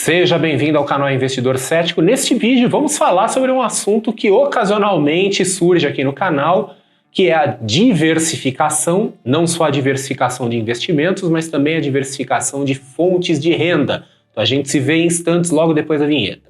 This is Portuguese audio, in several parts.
Seja bem-vindo ao canal Investidor Cético. Neste vídeo vamos falar sobre um assunto que ocasionalmente surge aqui no canal, que é a diversificação, não só a diversificação de investimentos, mas também a diversificação de fontes de renda. Então a gente se vê em instantes logo depois da vinheta.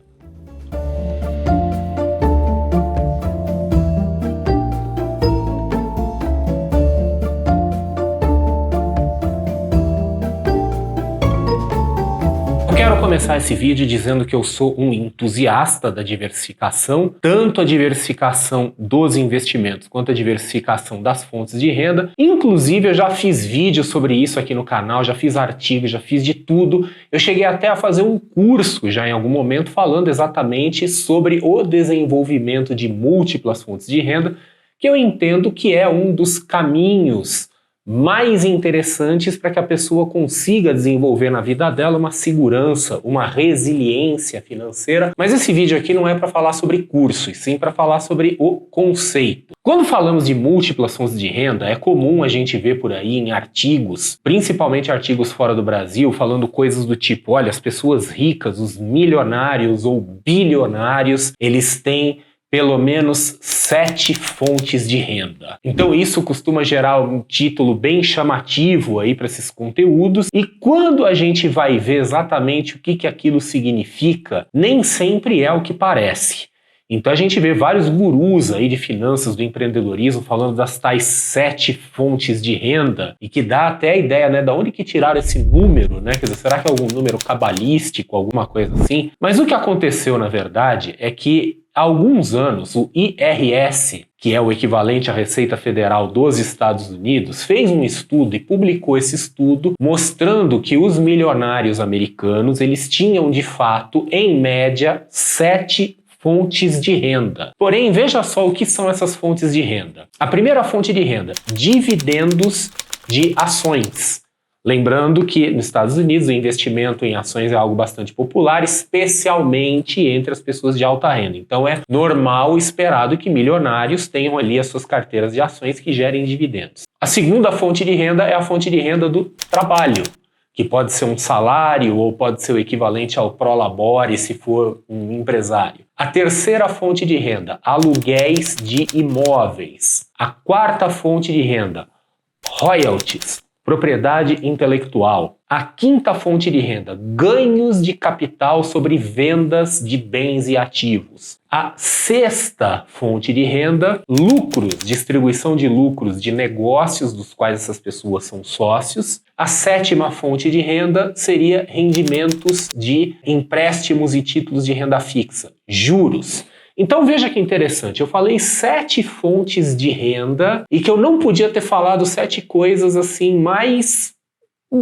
Quero começar esse vídeo dizendo que eu sou um entusiasta da diversificação, tanto a diversificação dos investimentos quanto a diversificação das fontes de renda. Inclusive eu já fiz vídeos sobre isso aqui no canal, já fiz artigos, já fiz de tudo. Eu cheguei até a fazer um curso já em algum momento falando exatamente sobre o desenvolvimento de múltiplas fontes de renda, que eu entendo que é um dos caminhos mais interessantes para que a pessoa consiga desenvolver na vida dela uma segurança, uma resiliência financeira. Mas esse vídeo aqui não é para falar sobre curso, e sim para falar sobre o conceito. Quando falamos de múltiplas fontes de renda, é comum a gente ver por aí em artigos, principalmente artigos fora do Brasil, falando coisas do tipo, olha, as pessoas ricas, os milionários ou bilionários, eles têm pelo menos 7 fontes de renda. Então isso costuma gerar um título bem chamativo aí para esses conteúdos, e quando a gente vai ver exatamente o que aquilo significa, nem sempre é o que parece. Então a gente vê vários gurus aí de finanças, do empreendedorismo, falando das tais 7 fontes de renda, e que dá até a ideia, né, da onde que tiraram esse número, né? Quer dizer, será que é algum número cabalístico, alguma coisa assim? Mas o que aconteceu, na verdade, é que há alguns anos, o IRS, que é o equivalente à Receita Federal dos Estados Unidos, fez um estudo e publicou esse estudo mostrando que os milionários americanos, eles tinham de fato, em média, 7 fontes de renda. Porém, veja só o que são essas fontes de renda. A primeira fonte de renda, dividendos de ações. Lembrando que nos Estados Unidos o investimento em ações é algo bastante popular, especialmente entre as pessoas de alta renda. Então é normal, esperado que milionários tenham ali as suas carteiras de ações que gerem dividendos. A segunda fonte de renda é a fonte de renda do trabalho, que pode ser um salário ou pode ser o equivalente ao prolabore se for um empresário. A terceira fonte de renda, aluguéis de imóveis. A quarta fonte de renda, royalties, propriedade intelectual. A quinta fonte de renda, ganhos de capital sobre vendas de bens e ativos. A sexta fonte de renda, lucros, distribuição de lucros de negócios dos quais essas pessoas são sócios. A sétima fonte de renda seria rendimentos de empréstimos e títulos de renda fixa, juros. Então veja que interessante, eu falei 7 fontes de renda e que eu não podia ter falado 7 coisas assim mais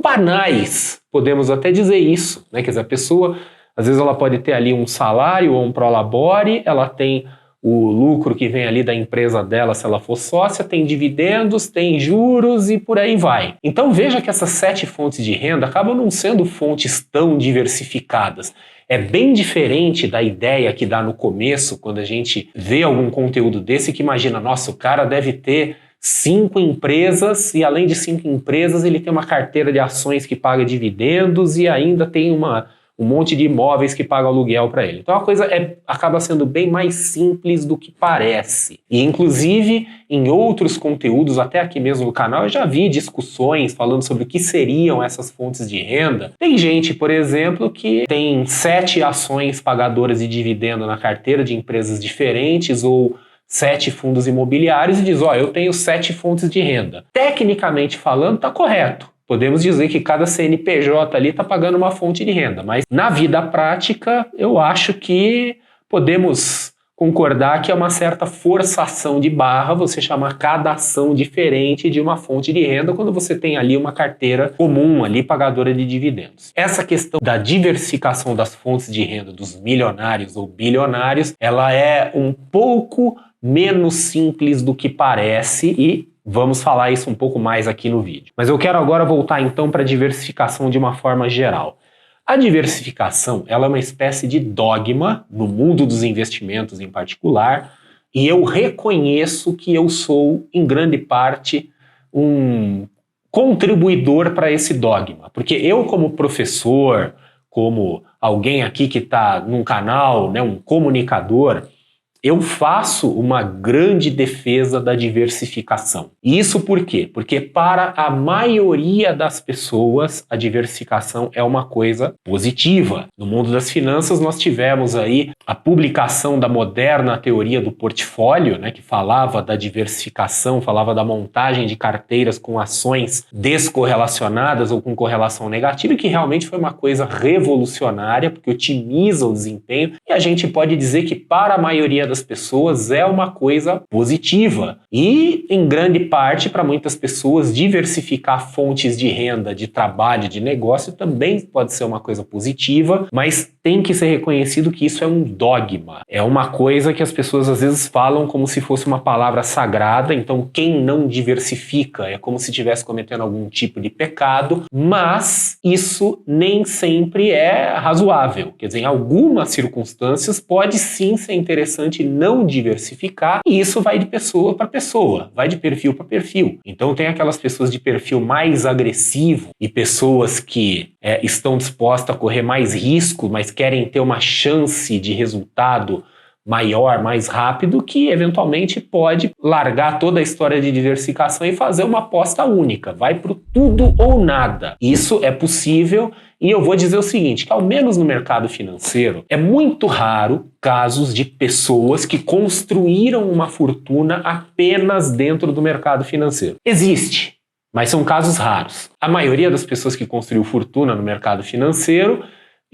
banais, podemos até dizer isso, né? Quer dizer, a pessoa, às vezes ela pode ter ali um salário ou um prolabore, ela tem o lucro que vem ali da empresa dela se ela for sócia, tem dividendos, tem juros e por aí vai. Então veja que essas 7 fontes de renda acabam não sendo fontes tão diversificadas. É bem diferente da ideia que dá no começo, quando a gente vê algum conteúdo desse, que imagina, nossa, o cara deve ter 5 empresas e além de 5 empresas ele tem uma carteira de ações que paga dividendos e ainda tem um monte de imóveis que pagam aluguel para ele. Então a coisa acaba sendo bem mais simples do que parece. E inclusive em outros conteúdos, até aqui mesmo no canal, eu já vi discussões falando sobre o que seriam essas fontes de renda. Tem gente, por exemplo, que tem 7 ações pagadoras de dividendo na carteira de empresas diferentes ou 7 fundos imobiliários e diz, ó, eu tenho 7 fontes de renda. Tecnicamente falando, está correto. Podemos dizer que cada CNPJ ali está pagando uma fonte de renda, mas na vida prática eu acho que podemos concordar que é uma certa forçação de barra você chamar cada ação diferente de uma fonte de renda quando você tem ali uma carteira comum ali pagadora de dividendos. Essa questão da diversificação das fontes de renda dos milionários ou bilionários, ela é um pouco menos simples do que parece e vamos falar isso um pouco mais aqui no vídeo. Mas eu quero agora voltar então para a diversificação de uma forma geral. A diversificação, ela é uma espécie de dogma no mundo dos investimentos em particular, e eu reconheço que eu sou, em grande parte, um contribuidor para esse dogma. Porque eu, como professor, como alguém aqui que está num canal, né, um comunicador, eu faço uma grande defesa da diversificação. E isso por quê? Porque para a maioria das pessoas, a diversificação é uma coisa positiva. No mundo das finanças, nós tivemos aí a publicação da moderna teoria do portfólio, né, que falava da diversificação, falava da montagem de carteiras com ações descorrelacionadas ou com correlação negativa, e que realmente foi uma coisa revolucionária, porque otimiza o desempenho, e a gente pode dizer que para a maioria das pessoas é uma coisa positiva. E, em grande parte, para muitas pessoas, diversificar fontes de renda, de trabalho, de negócio também pode ser uma coisa positiva, mas tem que ser reconhecido que isso é um dogma. É uma coisa que as pessoas às vezes falam como se fosse uma palavra sagrada, então quem não diversifica é como se estivesse cometendo algum tipo de pecado, mas isso nem sempre é razoável. Quer dizer, em algumas circunstâncias pode sim ser interessante não diversificar, e isso vai de pessoa para pessoa, vai de perfil para perfil. Então tem aquelas pessoas de perfil mais agressivo e pessoas que estão dispostas a correr mais risco, mas querem ter uma chance de resultado maior, mais rápido, que eventualmente pode largar toda a história de diversificação e fazer uma aposta única, vai pro tudo ou nada. Isso é possível, e eu vou dizer o seguinte, que ao menos no mercado financeiro, é muito raro casos de pessoas que construíram uma fortuna apenas dentro do mercado financeiro. Existe, mas são casos raros. A maioria das pessoas que construiu fortuna no mercado financeiro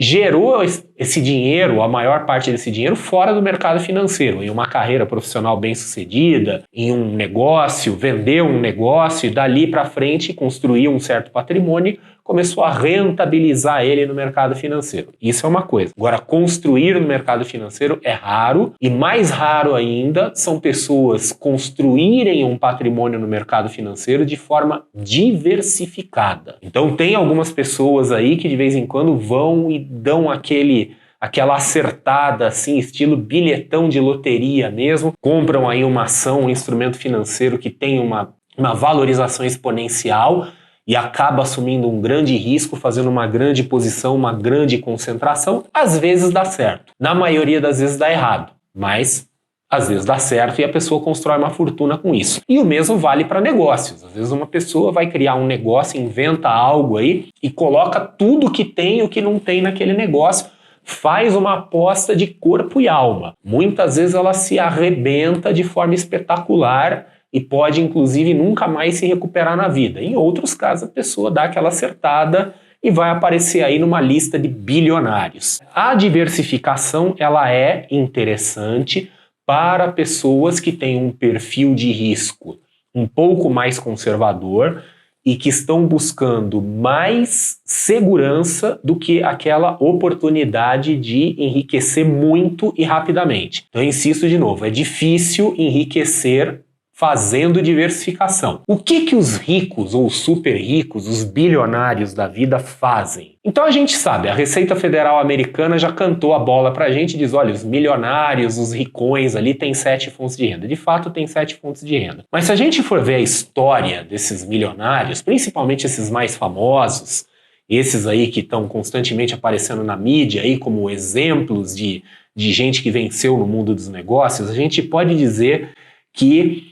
gerou esse dinheiro, a maior parte desse dinheiro, fora do mercado financeiro, em uma carreira profissional bem-sucedida, em um negócio, vendeu um negócio e dali para frente construiu um certo patrimônio, começou a rentabilizar ele no mercado financeiro. Isso é uma coisa. Agora, construir no mercado financeiro é raro, e mais raro ainda são pessoas construírem um patrimônio no mercado financeiro de forma diversificada. Então tem algumas pessoas aí que de vez em quando vão e dão aquela acertada, assim, estilo bilhetão de loteria mesmo, compram aí uma ação, um instrumento financeiro que tem uma valorização exponencial e acaba assumindo um grande risco, fazendo uma grande posição, uma grande concentração. Às vezes dá certo, na maioria das vezes dá errado, mas às vezes dá certo e a pessoa constrói uma fortuna com isso. E o mesmo vale para negócios. Às vezes uma pessoa vai criar um negócio, inventa algo aí e coloca tudo que tem e o que não tem naquele negócio, faz uma aposta de corpo e alma. Muitas vezes ela se arrebenta de forma espetacular e pode, inclusive, nunca mais se recuperar na vida. Em outros casos, a pessoa dá aquela acertada e vai aparecer aí numa lista de bilionários. A diversificação, ela é interessante para pessoas que têm um perfil de risco um pouco mais conservador e que estão buscando mais segurança do que aquela oportunidade de enriquecer muito e rapidamente. Então, eu insisto de novo, é difícil enriquecer fazendo diversificação. O que os ricos ou os super ricos, os bilionários da vida fazem? Então a gente sabe, a Receita Federal Americana já cantou a bola pra gente e diz, olha, os milionários, os ricões ali têm 7 fontes de renda. De fato tem 7 fontes de renda. Mas se a gente for ver a história desses milionários, principalmente esses mais famosos, esses aí que estão constantemente aparecendo na mídia aí como exemplos de gente que venceu no mundo dos negócios, a gente pode dizer que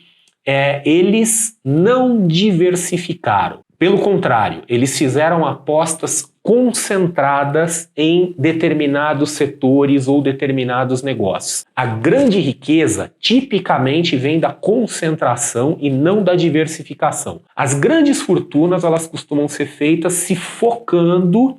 eles não diversificaram. Pelo contrário, eles fizeram apostas concentradas em determinados setores ou determinados negócios. A grande riqueza tipicamente vem da concentração e não da diversificação. As grandes fortunas, elas costumam ser feitas se focando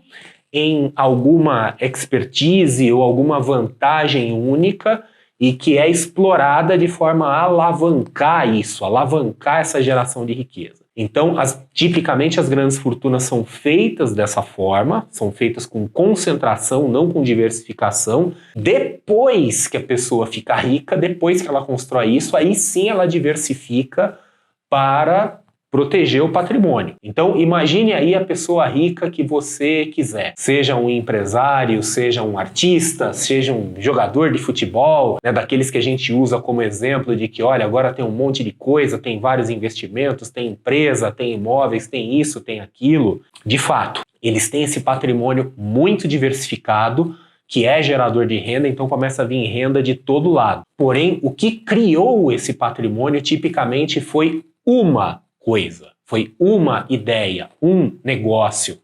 em alguma expertise ou alguma vantagem única e que é explorada de forma a alavancar isso, alavancar essa geração de riqueza. Então, tipicamente as grandes fortunas são feitas dessa forma, são feitas com concentração, não com diversificação. Depois que a pessoa fica rica, depois que ela constrói isso, aí sim ela diversifica para proteger o patrimônio. Então, imagine aí a pessoa rica que você quiser. Seja um empresário, seja um artista, seja um jogador de futebol, né, daqueles que a gente usa como exemplo de que, olha, agora tem um monte de coisa, tem vários investimentos, tem empresa, tem imóveis, tem isso, tem aquilo. De fato, Eles têm esse patrimônio muito diversificado, que é gerador de renda, então começa a vir renda de todo lado. Porém, o que criou esse patrimônio tipicamente foi uma coisa, foi uma ideia, um negócio.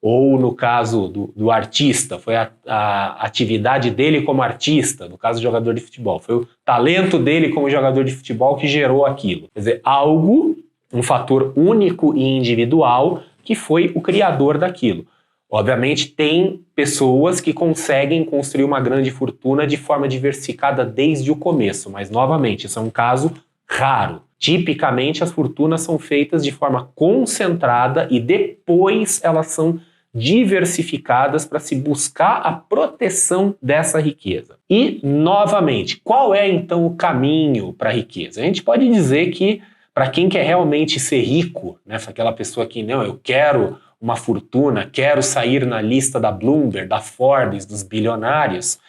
Ou no caso do artista, foi a atividade dele como artista, no caso do jogador de futebol, foi o talento dele como jogador de futebol que gerou aquilo. Quer dizer, algo, um fator único e individual que foi o criador daquilo. Obviamente tem pessoas que conseguem construir uma grande fortuna de forma diversificada desde o começo, mas novamente, isso é um caso raro. Tipicamente as fortunas são feitas de forma concentrada e depois elas são diversificadas para se buscar a proteção dessa riqueza. E, novamente, qual é então o caminho para a riqueza? A gente pode dizer que para quem quer realmente ser rico, né, aquela pessoa que, não, eu quero uma fortuna, quero sair na lista da Bloomberg, da Forbes, dos bilionários,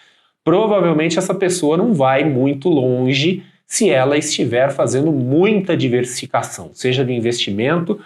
provavelmente essa pessoa não vai muito longe se ela estiver fazendo muita diversificação, seja do investimento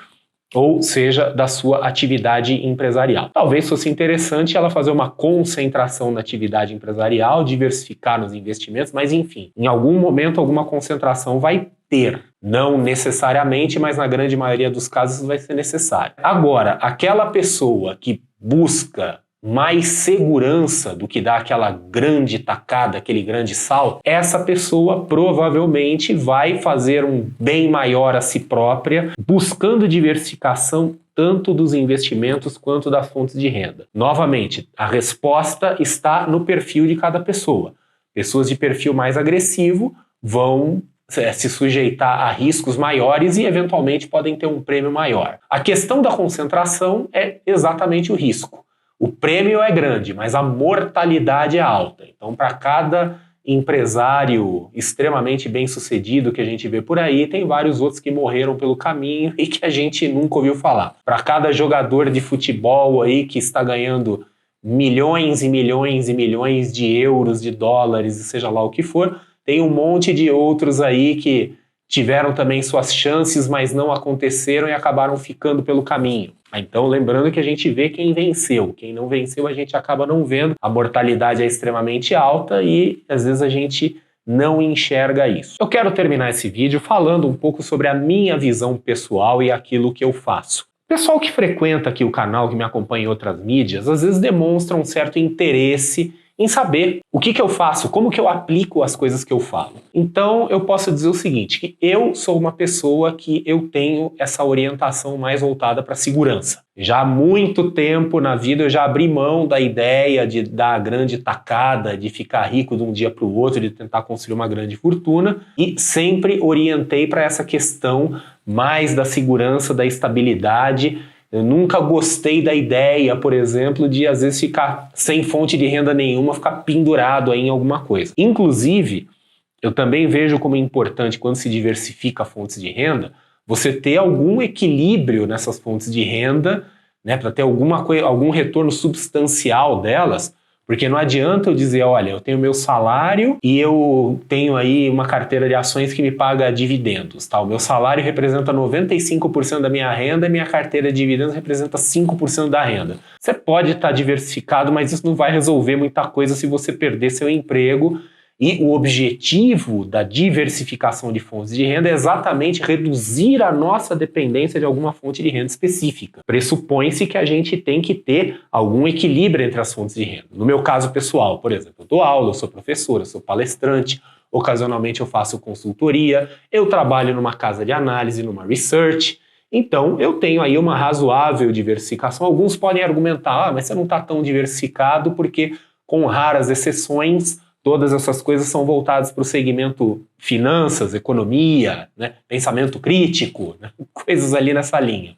ou seja da sua atividade empresarial. Talvez fosse interessante ela fazer uma concentração na atividade empresarial, diversificar nos investimentos, mas enfim, em algum momento alguma concentração vai ter. Não necessariamente, mas na grande maioria dos casos vai ser necessário. Agora, aquela pessoa que busca mais segurança do que dá aquela grande tacada, aquele grande salto, essa pessoa provavelmente vai fazer um bem maior a si própria, buscando diversificação tanto dos investimentos quanto das fontes de renda. Novamente, a resposta está no perfil de cada pessoa. Pessoas de perfil mais agressivo vão se sujeitar a riscos maiores e eventualmente podem ter um prêmio maior. A questão da concentração é exatamente o risco. O prêmio é grande, mas a mortalidade é alta. Então, para cada empresário extremamente bem-sucedido que a gente vê por aí, tem vários outros que morreram pelo caminho e que a gente nunca ouviu falar. Para cada jogador de futebol aí que está ganhando milhões e milhões e milhões de euros, de dólares, e seja lá o que for, tem um monte de outros aí que tiveram também suas chances, mas não aconteceram e acabaram ficando pelo caminho. Então, lembrando que a gente vê quem venceu. Quem não venceu, a gente acaba não vendo. A mortalidade é extremamente alta e, às vezes, a gente não enxerga isso. Eu quero terminar esse vídeo falando um pouco sobre a minha visão pessoal e aquilo que eu faço. O pessoal que frequenta aqui o canal, que me acompanha em outras mídias, às vezes demonstra um certo interesse em saber o que eu faço, como que eu aplico as coisas que eu falo. Então eu posso dizer o seguinte, que eu sou uma pessoa que eu tenho essa orientação mais voltada para segurança. Já há muito tempo na vida eu já abri mão da ideia de dar a grande tacada, de ficar rico de um dia para o outro, de tentar construir uma grande fortuna e sempre orientei para essa questão mais da segurança, da estabilidade. Eu nunca gostei da ideia, por exemplo, de às vezes ficar sem fonte de renda nenhuma, ficar pendurado aí em alguma coisa. Inclusive, eu também vejo como importante, quando se diversifica fontes de renda, você ter algum equilíbrio nessas fontes de renda, né, para ter algum retorno substancial delas, porque não adianta eu dizer, olha, eu tenho meu salário e eu tenho aí uma carteira de ações que me paga dividendos. Tá? O meu salário representa 95% da minha renda e minha carteira de dividendos representa 5% da renda. Você pode estar diversificado, mas isso não vai resolver muita coisa se você perder seu emprego. E o objetivo da diversificação de fontes de renda é exatamente reduzir a nossa dependência de alguma fonte de renda específica. Pressupõe-se que a gente tem que ter algum equilíbrio entre as fontes de renda. No meu caso pessoal, por exemplo, eu dou aula, eu sou professor, eu sou palestrante, ocasionalmente eu faço consultoria, eu trabalho numa casa de análise, numa research. Então, eu tenho aí uma razoável diversificação. Alguns podem argumentar, mas você não está tão diversificado porque, com raras exceções, todas essas coisas são voltadas para o segmento finanças, economia, né, pensamento crítico, né, coisas ali nessa linha.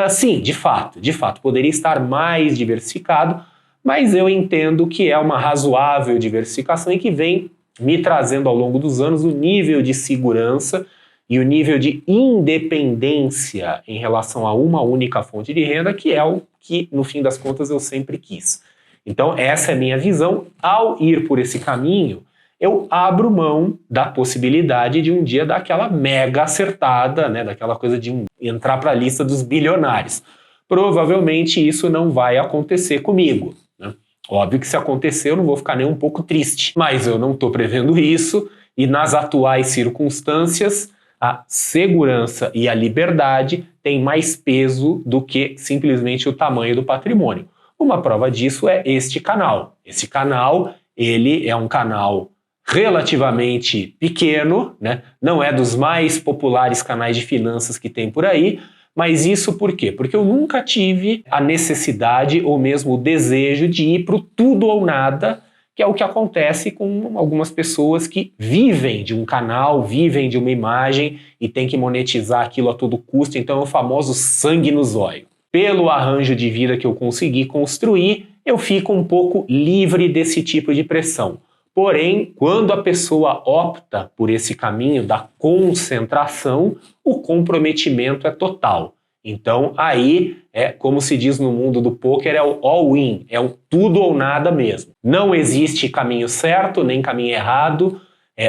Sim, de fato, poderia estar mais diversificado, mas eu entendo que é uma razoável diversificação e que vem me trazendo ao longo dos anos o nível de segurança e o nível de independência em relação a uma única fonte de renda, que é o que, no fim das contas, eu sempre quis. Então, essa é a minha visão. Ao ir por esse caminho, eu abro mão da possibilidade de um dia dar aquela mega acertada, né, daquela coisa de entrar para a lista dos bilionários. Provavelmente isso não vai acontecer comigo, né? Óbvio que se acontecer eu não vou ficar nem um pouco triste, mas eu não estou prevendo isso e nas atuais circunstâncias a segurança e a liberdade têm mais peso do que simplesmente o tamanho do patrimônio. Uma prova disso é este canal. Esse canal, ele é um canal relativamente pequeno, né? Não é dos mais populares canais de finanças que tem por aí, mas isso por quê? Porque eu nunca tive a necessidade ou mesmo o desejo de ir para o tudo ou nada, que é o que acontece com algumas pessoas que vivem de um canal, vivem de uma imagem e tem que monetizar aquilo a todo custo, então é o famoso sangue no zóio. Pelo arranjo de vida que eu consegui construir, eu fico um pouco livre desse tipo de pressão. Porém, quando a pessoa opta por esse caminho da concentração, o comprometimento é total. Então, aí, como se diz no mundo do poker, é o all-in, é o tudo ou nada mesmo. Não existe caminho certo, nem caminho errado.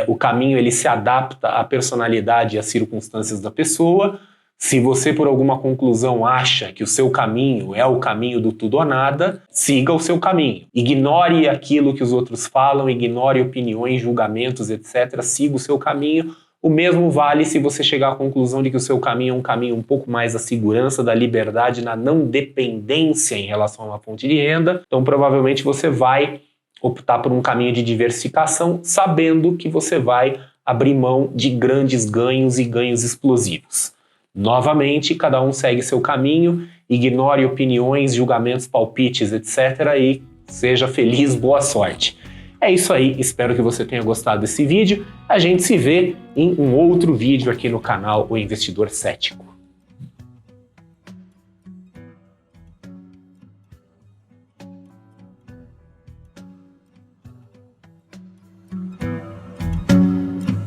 O caminho ele se adapta à personalidade e às circunstâncias da pessoa. Se você, por alguma conclusão, acha que o seu caminho é o caminho do tudo ou nada, siga o seu caminho. Ignore aquilo que os outros falam, ignore opiniões, julgamentos, etc. Siga o seu caminho. O mesmo vale se você chegar à conclusão de que o seu caminho é um caminho um pouco mais da segurança, da liberdade, na não dependência em relação a uma fonte de renda. Então, provavelmente, você vai optar por um caminho de diversificação, sabendo que você vai abrir mão de grandes ganhos e ganhos explosivos. Novamente, cada um segue seu caminho, ignore opiniões, julgamentos, palpites, etc. e seja feliz, boa sorte. É isso aí, espero que você tenha gostado desse vídeo. A gente se vê em um outro vídeo aqui no canal O Investidor Cético.